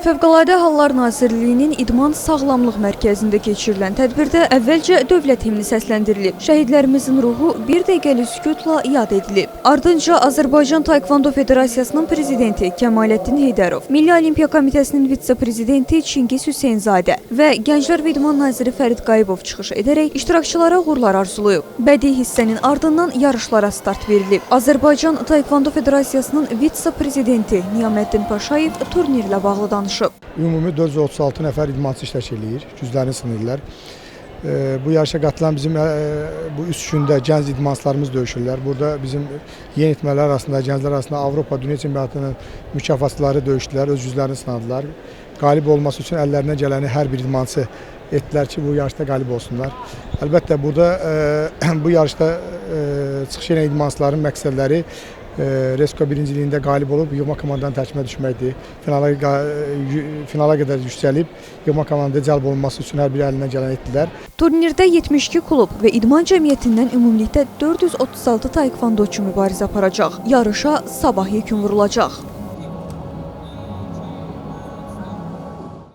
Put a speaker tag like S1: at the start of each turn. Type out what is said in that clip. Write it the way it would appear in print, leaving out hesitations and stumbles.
S1: Fövqəladə Hallar Nazirliyinin İdman Sağlamlıq Mərkəzində keçirilən tədbirdə əvvəlcə dövlət himni səsləndirilib. Şəhidlərimizin ruhu bir dəqiqəlik sükutla yad edilib. Ardınca Azərbaycan Taekvondo Federasiyasının prezidenti Kəmaləddin Heydərov, Milli Olimpiya Komitəsinin vitse-prezidenti Çingiz Hüseynzadə və Gənclər və İdman naziri Fərid Qayıbov çıxış edərək iştirakçılara uğurlar arzulayıb. Bədii hissənin ardından yarışlara start verilib. Azərbaycan Taekvondo Federasiyasının vitse-prezidenti Niyaməddin Paşayev turnirlə bağlı danışıb.
S2: Ümumi 436 nəfər idmançı iştirak edir, güclərini sınırlar. Bu yarışa qatılan bizim bu 3 gündə gənc idmançılarımız döyüşürlər. Burada bizim yeniyetmələr arasında, gənclər arasında Avropa Dünya Çempionatının mükafatçıları döyüşdülər, öz güclərini sınadılar. Qalib olması üçün əllərinə gələni hər bir idmançı etdilər ki, bu yarışda qalib olsunlar. Əlbəttə, burada bu yarışda çıxış edən idmançıların məqsədləri Resko birinciliyində qalib olub, yığma komandanın tərkibinə düşməkdir. Finala qədər yüksəlib, yığma komandaya cəlb olunması üçün hər biri əlindən gələn etdilər.
S1: Turnirdə 72 klub və idman cəmiyyətindən ümumilikdə 436 taekvondoçu mübarizə aparacaq. Yarışa sabah yekun vurulacaq.